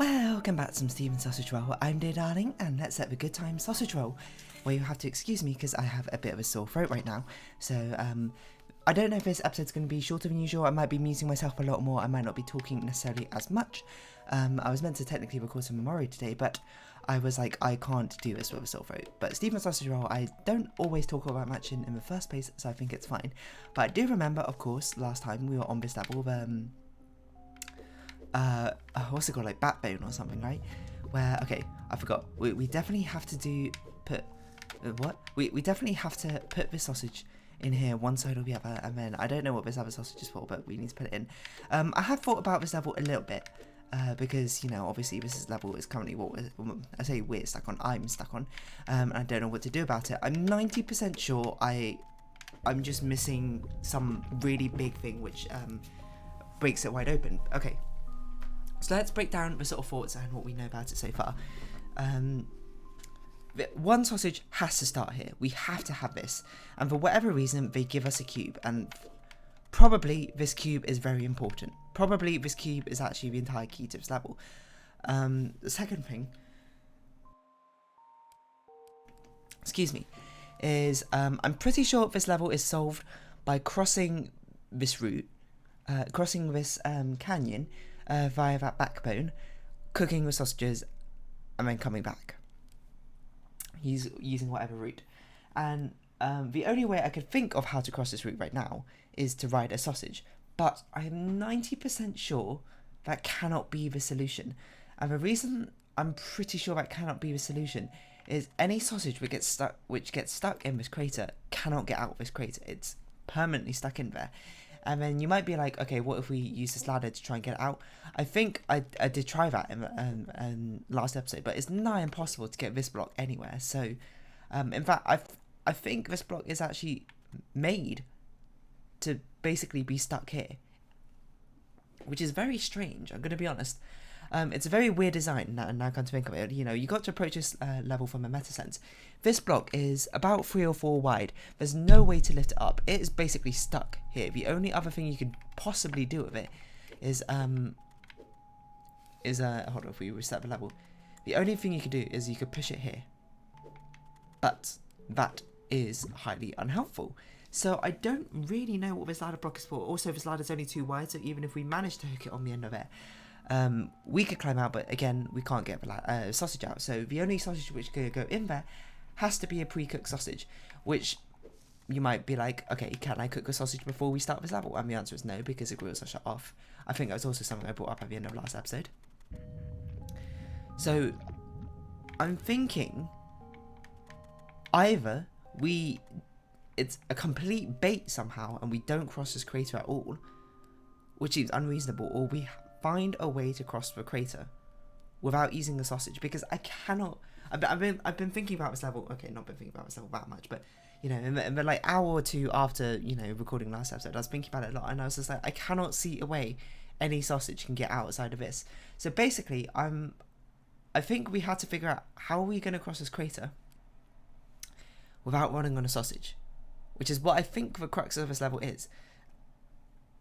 Welcome back to some Steven Sausage Roll. I'm dear darling, and let's have a good time sausage roll. Well, you have to excuse me because I have a bit of a sore throat right now. So, I don't know if this episode's going to be shorter than usual. I might be muting myself a lot more. I might not be talking necessarily as much. I was meant to technically record some memory today, but I was like, I can't do this with a sore throat. But Steven Sausage Roll, I don't always talk about much in the first place, so I think it's fine. But I do remember, of course, last time we were on this level of, what's it called, like backbone or something, right? Where, okay, I forgot. We definitely have to we definitely have to put this sausage in here, one side or the other, and then I don't know what this other sausage is for, but we need to put it in. I have thought about this level a little bit, because, you know, obviously this level is currently what I say we're stuck on, I'm stuck on, and I don't know what to do about it. I'm 90% sure I'm just missing some really big thing which breaks it wide open. Okay. So let's break down the sort of thoughts and what we know about it so far. One sausage has to start here. We have to have this. And for whatever reason, they give us a cube. And probably this cube is very important. Probably this cube is actually the entire key to this level. The second thing, excuse me, is I'm pretty sure this level is solved by crossing this route, crossing this canyon, via that backbone, cooking the sausages, and then coming back. He's using whatever route. And the only way I could think of how to cross this route right now is to ride a sausage. But I am 90% sure that cannot be the solution. And the reason I'm pretty sure that cannot be the solution is any sausage which gets stuck in this crater cannot get out of this crater. It's permanently stuck in there. And then you might be like, okay, what if we use this ladder to try and get it out? I think I did try that in last episode, but it's nigh impossible to get this block anywhere. So, in fact, I think this block is actually made to basically be stuck here, which is very strange. I'm going to be honest. It's a very weird design, now come to think of it. You know, you got to approach this level from a meta sense. This block is about 3 or 4 wide. There's no way to lift it up. It is basically stuck here. The only other thing you could possibly do with it is hold on, if we reset the level. The only thing you could do is you could push it here. But that is highly unhelpful. So I don't really know what this ladder block is for. Also, this ladder is only 2 wide, so even if we manage to hook it on the end of it, we could climb out, but again, we can't get the sausage out. So the only sausage which could go in there has to be a pre-cooked sausage, which you might be like, okay, can I cook a sausage before we start this level? And the answer is no, because the grills are shut off. I think that was also something I brought up at the end of last episode. So I'm thinking either it's a complete bait somehow and we don't cross this crater at all, which seems unreasonable, or we find a way to cross the crater without using the sausage, because I cannot. I've been thinking about this level. Okay, not been thinking about this level that much, but you know, in the like hour or two after, you know, recording last episode, I was thinking about it a lot, and I was just like, I cannot see a way any sausage can get outside of this. So basically, I think we had to figure out how are we going to cross this crater without running on a sausage, which is what I think the crux of this level is.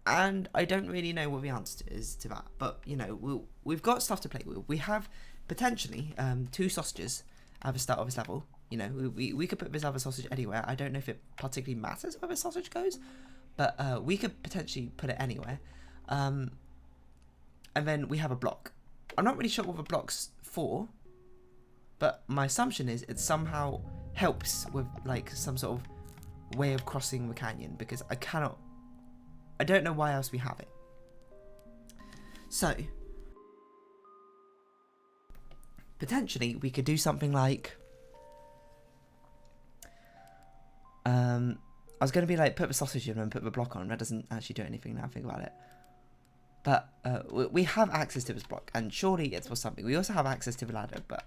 And I don't really know what the answer is to that, but you know, we've got stuff to play with. We have potentially 2 sausages at the start of this level. You know, we could put this other sausage anywhere. I don't know if it particularly matters where the sausage goes, but we could potentially put it anywhere. And then we have a block. I'm not really sure what the block's for, but my assumption is it somehow helps with like some sort of way of crossing the canyon, because I don't know why else we have it. So, potentially, we could do something like, I was going to be like, put the sausage in and put the block on. That doesn't actually do anything now I think about it. But we have access to this block, and surely it's for something. We also have access to the ladder, but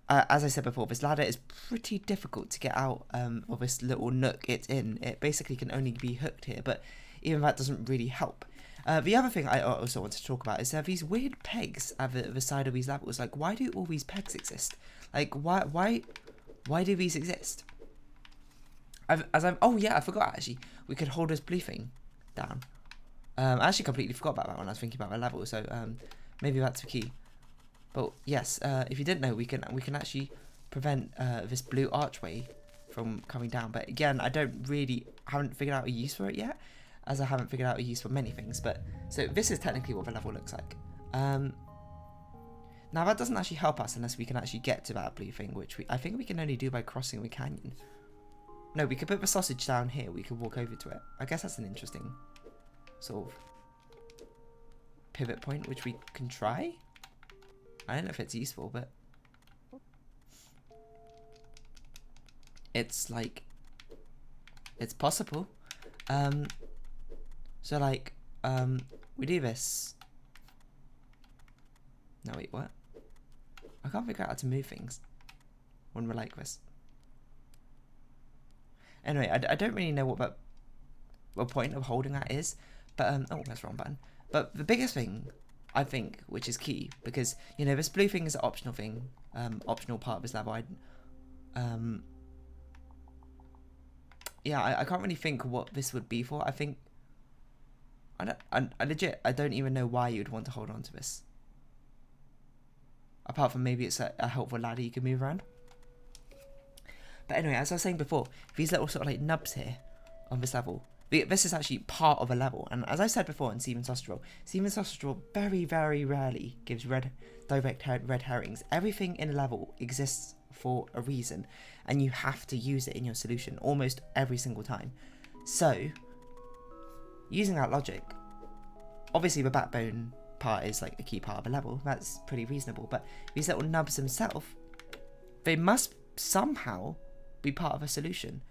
as I said before, this ladder is pretty difficult to get out of this little nook it's in. It basically can only be hooked here, but even that doesn't really help. The other thing I also want to talk about is these weird pegs at the side of these levels. Like, why do all these pegs exist? Like, why do these exist? Oh yeah, I forgot actually. We could hold this blue thing down. I actually completely forgot about that when I was thinking about my level, so maybe that's the key. But yes, if you didn't know, we can actually prevent this blue archway from coming down. But again, I haven't figured out a use for it yet, as I haven't figured out a use for many things. But so this is technically what the level looks like. Now that doesn't actually help us unless we can actually get to that blue thing, which I think we can only do by crossing the canyon. No, we could put the sausage down here. We could walk over to it. I guess that's an interesting sort of pivot point, which we can try. I don't know if it's useful, but it's like, it's possible. So like, we do this. No, wait, what? I can't figure out how to move things when we're like this. Anyway, I don't really know what the point of holding that is, but oh, that's the wrong button. But the biggest thing, I think, which is key, because you know this blue thing is an optional thing, optional part of this level. Yeah, I can't really think what this would be for. I think I legit I don't even know why you would want to hold on to this. Apart from maybe it's a helpful ladder you can move around. But anyway, as I was saying before, these little sort of like nubs here on this level, this is actually part of a level. And as I said before in Steven's Sausage Roll, Steven's Sausage Roll very, very rarely gives direct red herrings. Everything in a level exists for a reason, and you have to use it in your solution almost every single time. So, using that logic, obviously the backbone part is like a key part of a level. That's pretty reasonable. But these little nubs themselves, they must somehow be part of a solution.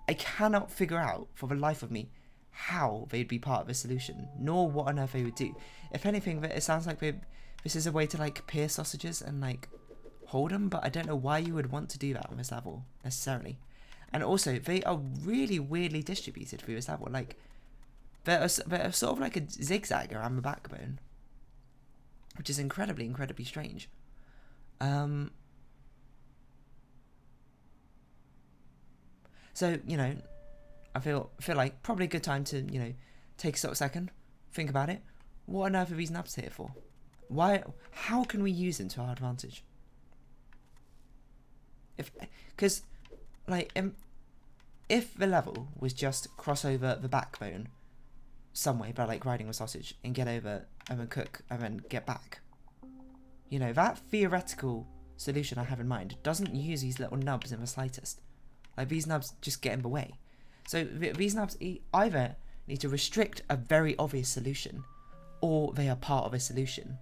I cannot figure out for the life of me how they'd be part of a solution, nor what on earth they would do. If anything, it sounds like this is a way to like pierce sausages and like hold them, but I don't know why you would want to do that on this level necessarily. And also, they are really weirdly distributed through this level. Like they're sort of like a zigzag around the backbone, which is incredibly strange. So, you know, I feel like probably a good time to, you know, take a sort of second, think about it. What on earth are these nubs here for? How can we use them to our advantage? Because, like, if the level was just cross over the backbone some way by, like, riding a sausage and get over and then cook and then get back, you know, that theoretical solution I have in mind doesn't use these little nubs in the slightest. Like, these nubs just get in the way. So these nubs either need to restrict a very obvious solution, or they are part of a solution.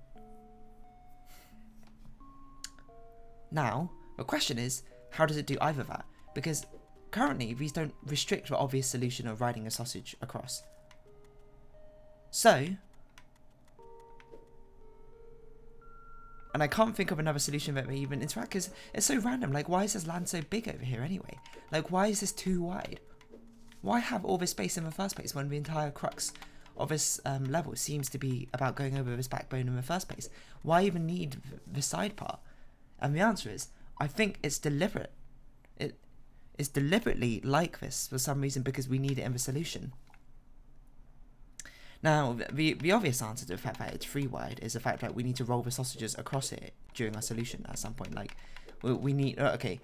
Now, the question is, how does it do either of that? Because currently, these don't restrict the obvious solution of riding a sausage across. So, and I can't think of another solution that they even interact, because it's so random. Like, why is this land so big over here anyway? Like, why is this too wide? Why have all this space in the first place when the entire crux of this level seems to be about going over this backbone in the first place? Why even need the side part? And the answer is, I think it's deliberate. It is deliberately like this for some reason, because we need it in the solution. Now, the obvious answer to the fact that it's free wide is the fact that we need to roll the sausages across it during our solution at some point. Like, we need, okay,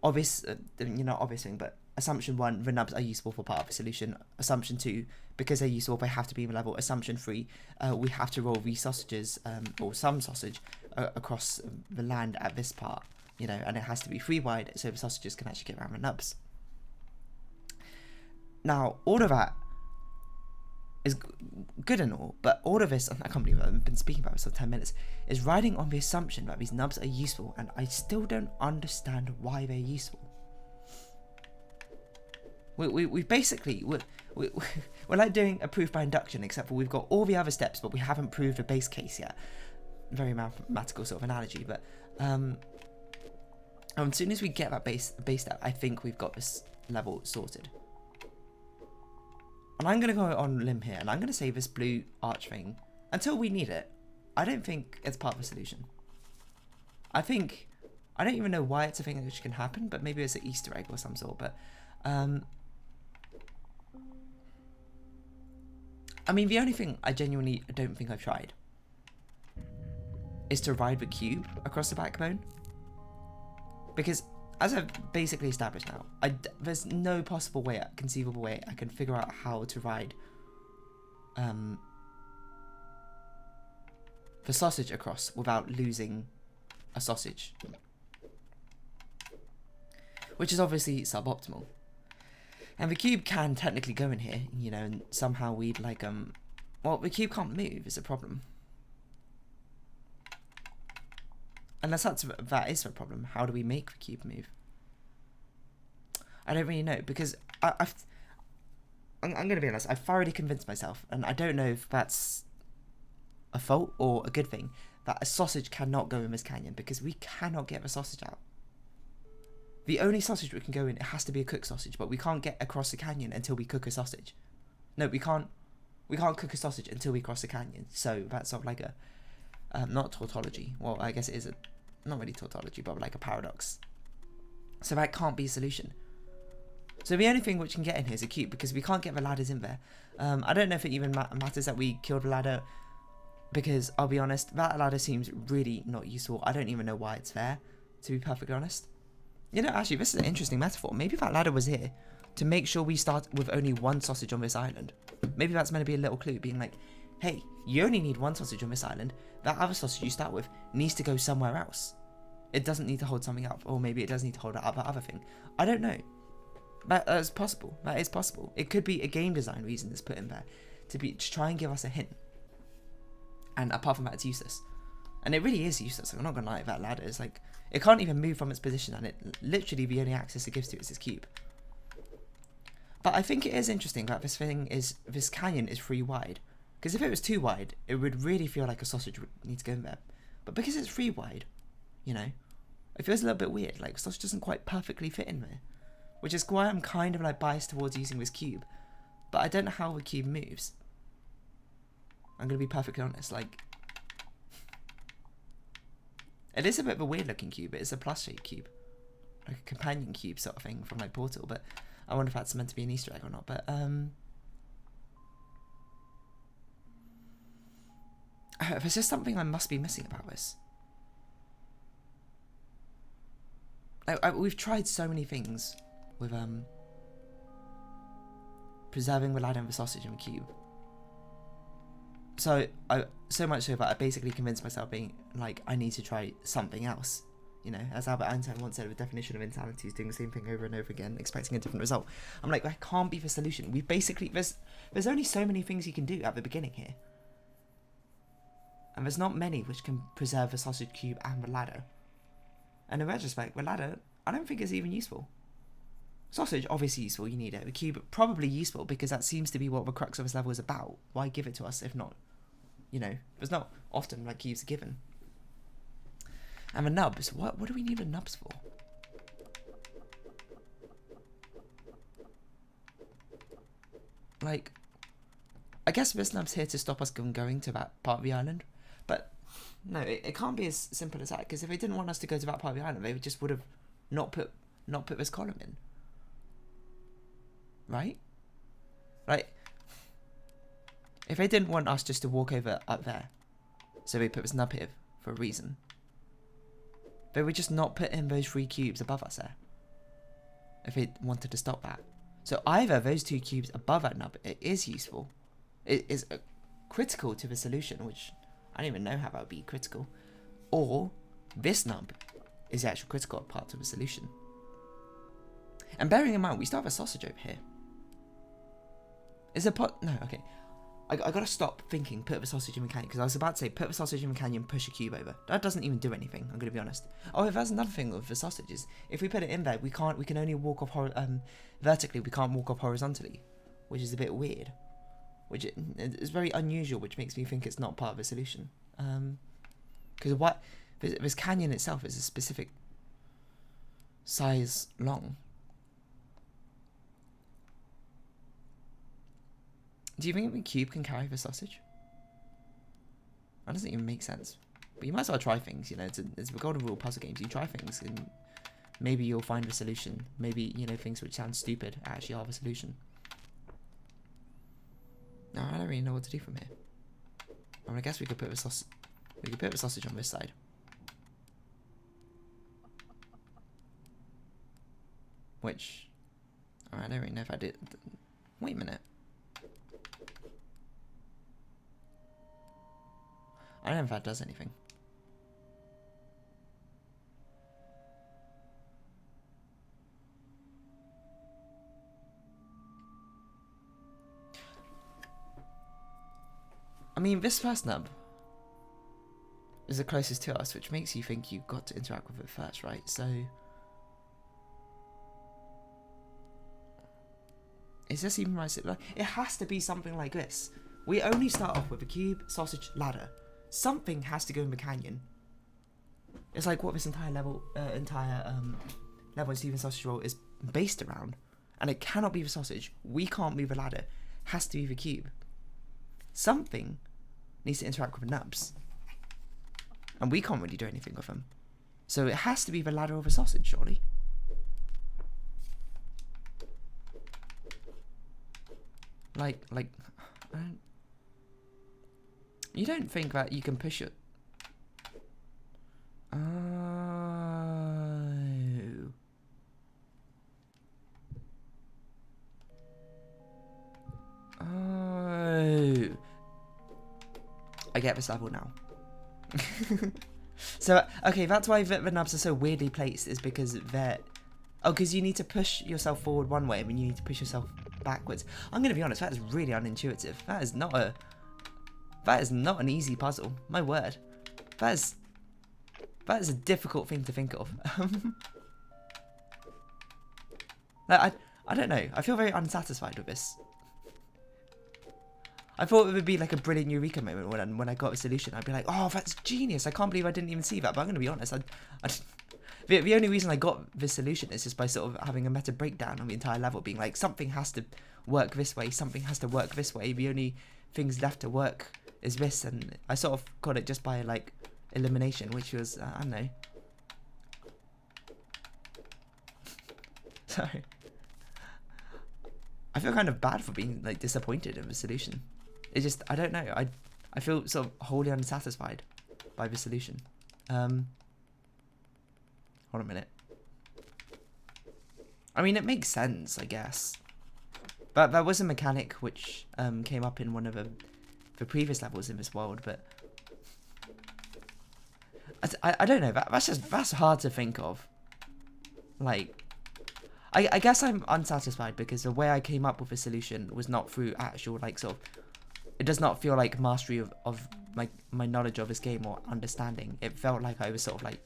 obvious, not obvious thing, but assumption 1, the nubs are useful for part of the solution. Assumption 2, because they're useful, they have to be in the level. Assumption 3, we have to roll these sausages, or some sausage, across the land at this part, you know, and it has to be free wide so the sausages can actually get around the nubs. Now, all of that is good and all, but all of this, I can't believe I've been speaking about this for 10 minutes, is riding on the assumption that these nubs are useful, and I still don't understand why they're useful. We basically, we're like doing a proof by induction, except for we've got all the other steps, but we haven't proved a base case yet. Very mathematical sort of analogy, but as soon as we get that base step, I think we've got this level sorted. And I'm going to go on a limb here, and I'm going to say this blue arch thing, until we need it, I don't think it's part of the solution. I don't even know why it's a thing which can happen, but maybe it's an Easter egg or some sort, but, I mean, the only thing I genuinely don't think I've tried is to ride the cube across the backbone. Because, as I've basically established now, there's no possible way, conceivable way, I can figure out how to ride the sausage across without losing a sausage. Which is obviously suboptimal. And the cube can technically go in here, you know, and somehow we'd like, well, the cube can't move, is a problem. Unless that is the problem. How do we make the cube move? I don't really know, because I'm going to be honest, I've thoroughly convinced myself, and I don't know if that's a fault or a good thing, that a sausage cannot go in this canyon, because we cannot get the sausage out. The only sausage we can go in, it has to be a cooked sausage, but we can't get across the canyon until we cook a sausage. No, we can't cook a sausage until we cross the canyon, so that's sort of like a, not tautology, well, I guess it is not really tautology, but like a paradox. So that can't be a solution. So the only thing which can get in here is a cube, because we can't get the ladders in there. I don't know if it even matters that we killed the ladder, because I'll be honest, that ladder seems really not useful. I don't even know why it's there, to be perfectly honest. You know, actually, this is an interesting metaphor. Maybe that ladder was here to make sure we start with only one sausage on this island. Maybe that's meant to be a little clue, being like, hey, you only need one sausage on this island. That other sausage you start with needs to go somewhere else. It doesn't need to hold something up, or maybe it does need to hold up that other thing. I don't know. That is possible. That is possible. It could be a game design reason that's put in there to try and give us a hint. And apart from that, it's useless. And it really is useless. I'm not gonna lie. That ladder is like, it can't even move from its position, and it literally the only access it gives to it is this cube. But I think it is interesting that this canyon is 3 wide. Because if it was 2 wide, it would really feel like a sausage would need to go in there. But because it's 3 wide, you know, it feels a little bit weird. Like, sausage doesn't quite perfectly fit in there. Which is why I'm kind of like biased towards using this cube. But I don't know how the cube moves. I'm going to be perfectly honest. Like, it is a bit of a weird looking cube. It's a plus shaped cube. Like a companion cube sort of thing from like Portal. But I wonder if that's meant to be an Easter egg or not. But, there's just something I must be missing about this. We've tried so many things with preserving the ladder and the sausage in the cube. So much so that I basically convinced myself, being like, I need to try something else. You know, as Albert Einstein once said, the definition of insanity is doing the same thing over and over again, expecting a different result. I'm like, that can't be the solution. We basically, there's only so many things you can do at the beginning here. And there's not many which can preserve the sausage cube and the ladder. And in retrospect, the ladder, I don't think is even useful. Sausage, obviously useful, you need it. The cube, probably useful, because that seems to be what the crux of this level is about. Why give it to us if not, you know, there's not often like cubes are given. And the nubs, what do we need the nubs for? Like, I guess this nub's here to stop us from going to that part of the island, but no, it can't be as simple as that, because if they didn't want us to go to that part of the island, they just would have not put this column in. Right? Like, if they didn't want us just to walk over up there, so they put this nub here for a reason, they would just not put in those 3 cubes above us there, if they wanted to stop that. So either those 2 cubes above that nub, it is useful, it is critical to the solution, which I don't even know how that would be critical, or this nub is the actual critical part of the solution. And bearing in mind, we still have a sausage over here. Is there no, okay. I gotta stop thinking put the sausage in the canyon, because I was about to say put the sausage in the canyon, push a cube over. That doesn't even do anything, I'm gonna be honest. Oh, that's another thing with the sausages. If we put it in there, we can only walk off vertically, we can't walk off horizontally, which is a bit weird. Which is very unusual, which makes me think it's not part of the solution. Because this canyon itself is a specific size long. Do you think the cube can carry the sausage? That doesn't even make sense. But you might as well try things, you know, it's the golden rule puzzle games. You try things and maybe you'll find a solution. Maybe, you know, things which sound stupid actually are the solution. No, I don't really know what to do from here. I mean, I guess we could put the sausage... We could put a sausage on this side. Which, I don't really know if I did. Wait a minute. I don't know if that does anything. I mean, this first nub is the closest to us, which makes you think you've got to interact with it first, right? So, is this even right? It has to be something like this. We only start off with a cube, sausage, ladder. Something has to go in the canyon. It's like what this entire level in Steven Sausage Roll is based around, and it cannot be the sausage. We can't move a ladder. It has to be the cube. Something needs to interact with the nubs, and we can't really do anything with them. So it has to be the ladder or the sausage, surely. Like, I don't... You don't think that you can push it? Oh. Oh. I get this level now. So, okay, that's why the nubs are so weirdly placed, is because they're... Oh, because you need to push yourself forward one way, and then you need to push yourself backwards. I'm going to be honest, that is really unintuitive. That is not an easy puzzle. My word. That is a difficult thing to think of. Like, I don't know. I feel very unsatisfied with this. I thought it would be like a brilliant eureka moment when I got a solution. I'd be like, oh, that's genius. I can't believe I didn't even see that. But I'm going to be honest. The only reason I got this solution is just by sort of having a meta breakdown on the entire level, being like, something has to work this way, something has to work this way. The only things left to work is this, and I sort of got it just by like elimination, which was I don't know. Sorry. I feel kind of bad for being like disappointed in the solution. It just, I don't know. I feel sort of wholly unsatisfied by the solution. Hold on a minute. I mean, it makes sense, I guess. But there was a mechanic which came up in one of the previous levels in this world, but I don't know. That's hard to think of. Like, I guess I'm unsatisfied because the way I came up with a solution was not through actual, like, sort of... It does not feel like mastery of my knowledge of this game or understanding. It felt like I was sort of like...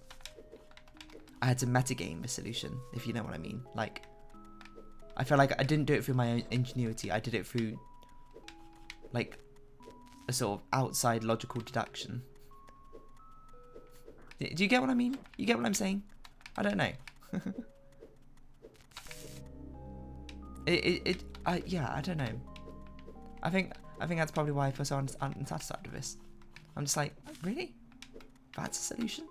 I had to metagame the solution, if you know what I mean. Like, I felt like I didn't do it through my own ingenuity. I did it through, like, a sort of outside logical deduction. Do you get what I mean? You get what I'm saying? I don't know. Yeah, I don't know. I think that's probably why I feel so unsatisfied with this. I'm just like, really? That's a solution?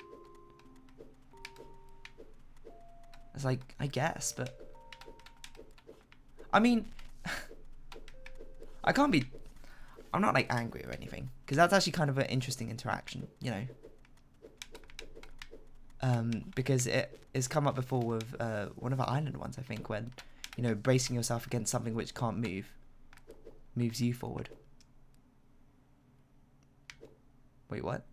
It's like, I guess, but I mean, I'm not like angry or anything, because that's actually kind of an interesting interaction, you know. Because it has come up before with one of the island ones, I think, when, you know, bracing yourself against something which can't move moves you forward. Wait, what?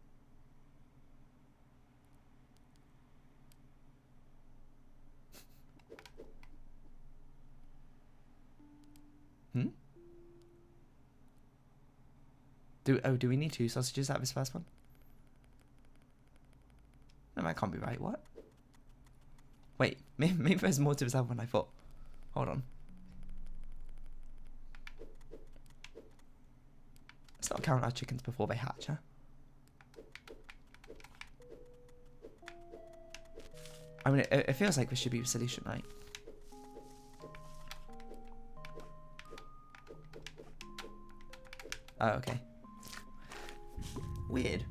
Do we need 2 sausages out of this first one? No, that can't be right. What? Wait, maybe there's more to this other one I thought. Hold on. Let's not count our chickens before they hatch, huh? I mean, it feels like this should be the solution, right? Oh, okay. Weird.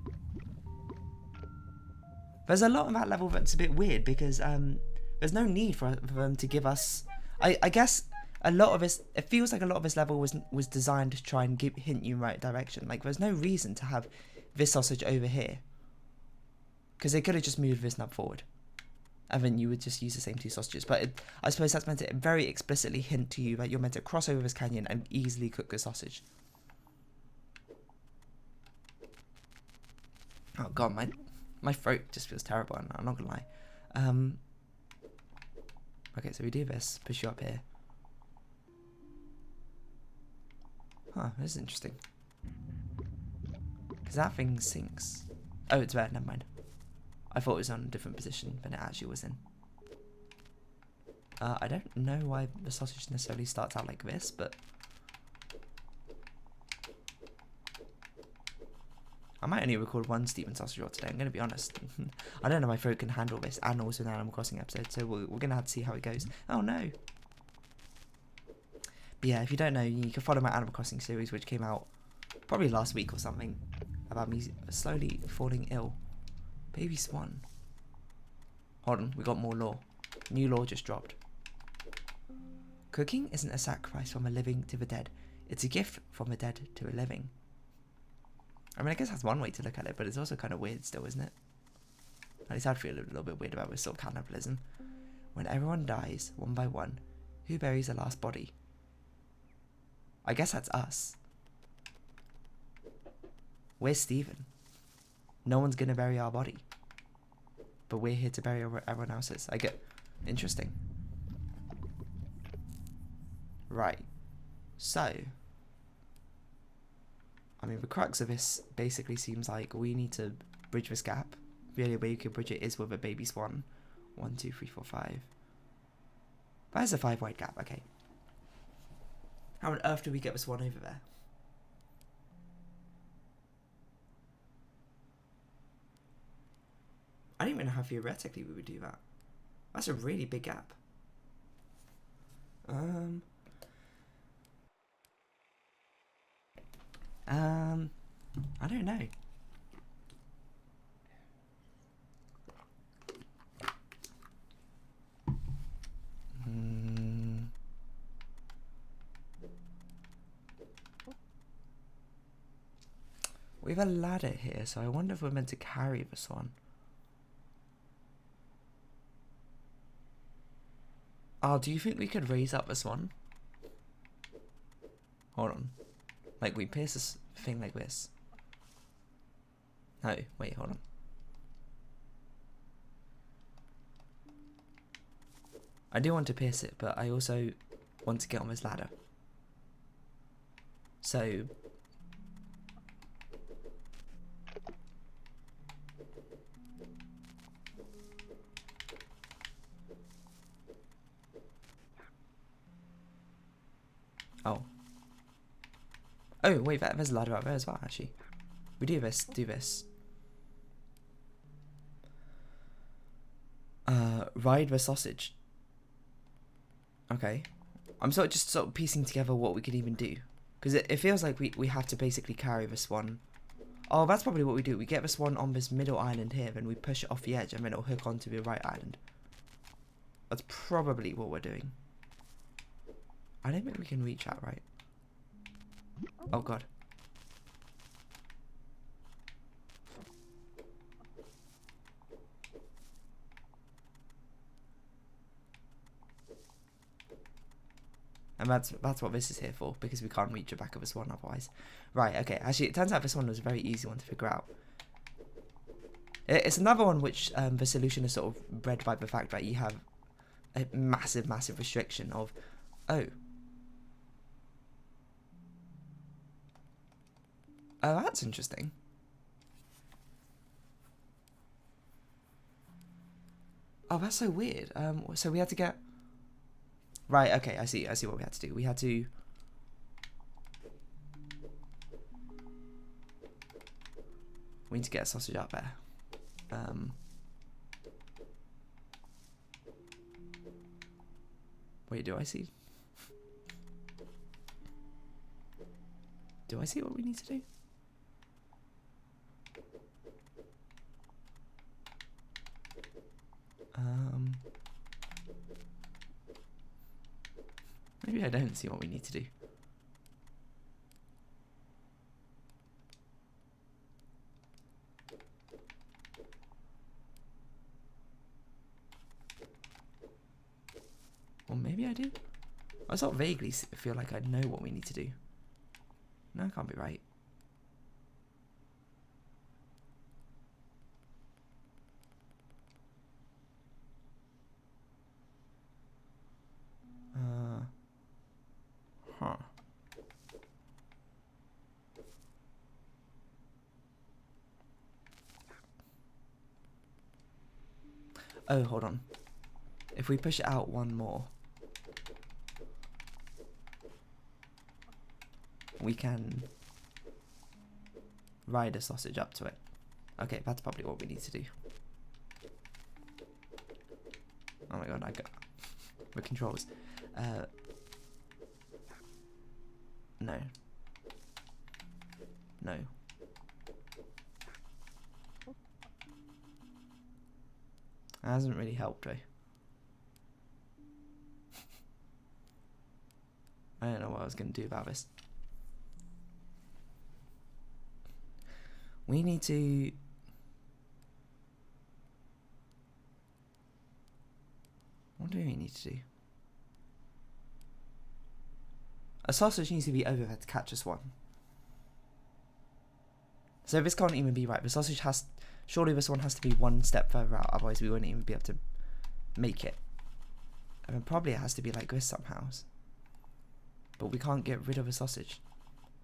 There's a lot of that level that's a bit weird because there's no need for them to give us... I guess a lot of this... It feels like a lot of this level was designed to try and hint you in the right direction. Like, there's no reason to have this sausage over here. Because they could have just moved this nub forward. And then you would just use the same 2 sausages. But I suppose that's meant to very explicitly hint to you that you're meant to cross over this canyon and easily cook the sausage. Oh god, my throat just feels terrible, I'm not gonna lie. Okay, so we do this, push you up here. Huh, this is interesting. Because that thing sinks. Oh, it's there, never mind. I thought it was on a different position than it actually was in. I don't know why the sausage necessarily starts out like this, but... I might only record 1 Steven sausage roll today, I'm going to be honest. I don't know if my throat can handle this, and also an Animal Crossing episode, so we're going to have to see how it goes. Oh no! But yeah, if you don't know, you can follow my Animal Crossing series, which came out probably last week or something, about me slowly falling ill. Baby Swan. Hold on, we got more lore. New lore just dropped. Cooking isn't a sacrifice from a living to the dead. It's a gift from the dead to a living. I mean, I guess that's one way to look at it, but it's also kind of weird still, isn't it? At least I'd feel a little bit weird about this sort of cannibalism. When everyone dies, one by one, who buries the last body? I guess that's us. Where's Steven? No one's gonna bury our body. But we're here to bury everyone else's. I get... Interesting. Right. So... I mean, the crux of this basically seems like we need to bridge this gap. The only way you can bridge it is with a baby swan. 1, 2, 3, 4, 5. That is a 5 wide gap, okay. How on earth do we get the swan over there? I don't even know how theoretically we would do that. That's a really big gap. I don't know. We have a ladder here, so I wonder if we're meant to carry this one. Oh, do you think we could raise up this one? Hold on. Like, we pierce this thing like this. No, wait, hold on. I do want to pierce it, but I also want to get on this ladder. So... Oh. Oh, wait, there's a ladder up there as well, actually. We do this, Ride the sausage. Okay. I'm sort of piecing together what we could even do. Because it feels like we have to basically carry the swan. Oh, that's probably what we do. We get the swan on this middle island here, then we push it off the edge, and then it'll hook onto the right island. That's probably what we're doing. I don't think we can reach that, right? Oh god. And that's what this is here for, because we can't reach the back of this one otherwise. Right, okay. Actually, it turns out this one was a very easy one to figure out. It's another one which the solution is sort of bred by the fact that you have a massive, massive restriction of... Oh. Oh, that's interesting. Oh, that's so weird. So we had to get... Right, okay, I see what we had to do. We had to... We need to get a sausage out there. Wait, do I see? Do I see what we need to do? Maybe I don't see what we need to do. Maybe I do. I sort of vaguely feel like I know what we need to do. No, it can't be right. Huh. Oh, hold on. If we push it out one more, we can ride a sausage up to it. Okay, that's probably what we need to do. Oh my god, I got the controls. No. No. That hasn't really helped, though. I don't know what I was going to do about this. We need to... What do we need to do? A sausage needs to be over there to catch us one. So this can't even be right. The sausage has... Surely this one has to be one step further out, otherwise we wouldn't even be able to make it. And then probably it has to be like this somehow. But we can't get rid of a sausage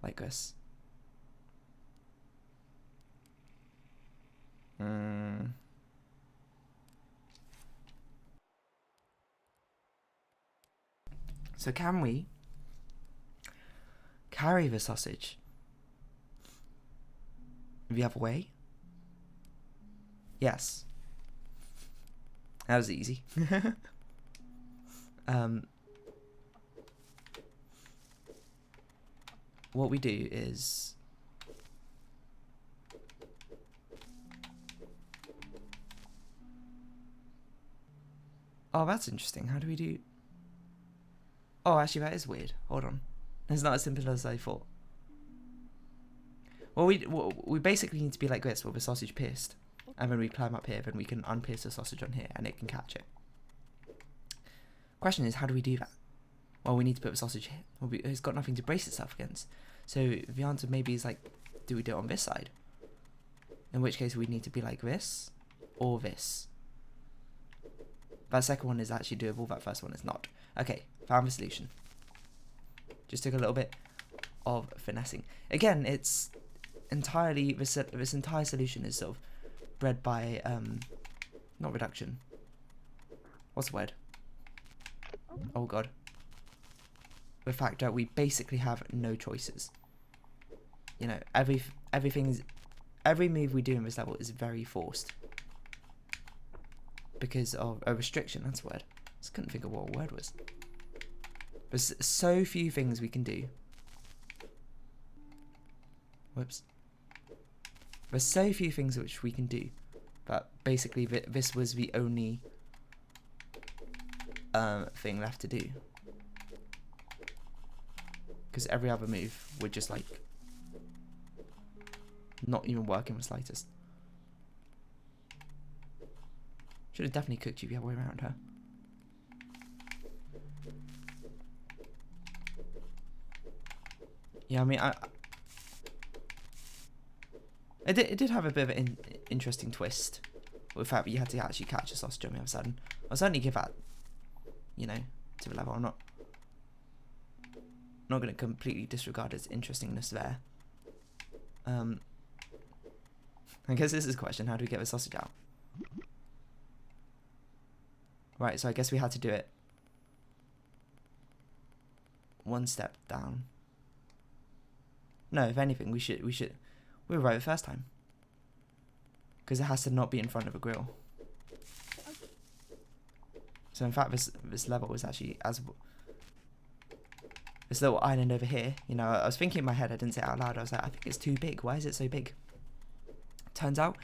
like this. So can we carry the sausage the other way? Yes. That was easy. What we do is... Oh, that's interesting. How do we do... Oh, actually, that is weird. Hold on. It's not as simple as I thought. Well, we basically need to be like this with the sausage pierced. And then we climb up here, then we can unpierce the sausage on here, and it can catch it. Question is, how do we do that? Well, we need to put the sausage here. Well, it's got nothing to brace itself against. So the answer maybe is like, do we do it on this side? In which case we need to be like this, or this. That second one is actually doable, that first one is not. Okay, found the solution. Just took a little bit of finessing. Again, it's entirely, this entire solution is sort of bred by, not reduction. What's the word? Oh god. The fact that we basically have no choices. You know, every move we do in this level is very forced. Because of a restriction, that's a word. I just couldn't think of what a word was. There's so few things we can do. Whoops. There's so few things which we can do. But basically this was the only thing left to do. Because every other move would just like not even work in the slightest. Should have definitely cooked you the other way around, huh? Yeah, I mean, it did have a bit of an interesting twist with the fact that you had to actually catch a sausage on the other side. I'll certainly give that, you know, to the level. I'm not going to completely disregard its interestingness there. I guess this is a question: how do we get the sausage out? Right, so I guess we had to do it one step down. No, if anything, we were right the first time. Because it has to not be in front of a grill. So in fact, this level was actually this little island over here. You know, I was thinking in my head, I didn't say it out loud. I was like, I think it's too big. Why is it so big? Turns out,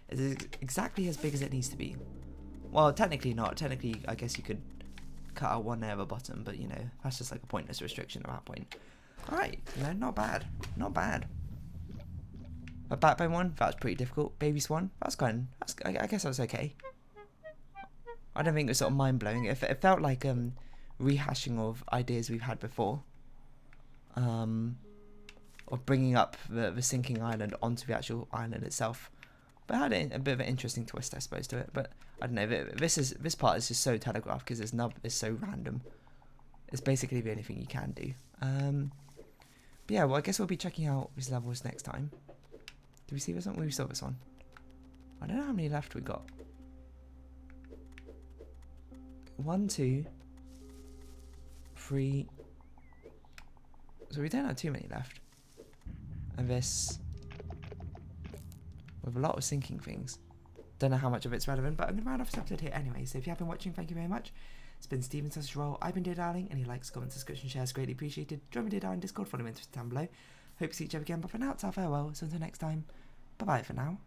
it's exactly as big as it needs to be. Well, technically not. Technically, I guess you could cut out one layer at the bottom, but you know, that's just like a pointless restriction at that point. Alright, you know, not bad. Not bad. A backbone one, that's pretty difficult. Baby swan, I guess that was okay. I don't think it was sort of mind-blowing. It felt like rehashing of ideas we've had before, of bringing up the sinking island onto the actual island itself. But it had a bit of an interesting twist, I suppose, to it. But I don't know. This part is just so telegraphed because it's so random. It's basically the only thing you can do. But yeah, well, I guess we'll be checking out these levels next time. Did we see this one? We saw this one. I don't know how many left we got. 1, 2, 3. So we don't have too many left. And this, with a lot of sinking things. Don't know how much of it's relevant, but I'm going to round off this episode here anyway. So if you have been watching, thank you very much. It's been Steven Sausage Roll. I've been Dear Darling. Any likes, comments, subscription, shares, greatly appreciated. Join me Dear Darling Discord, follow me on Twitter down below. Hope to see each other again, but for now, it's our farewell. So until next time, bye bye for now.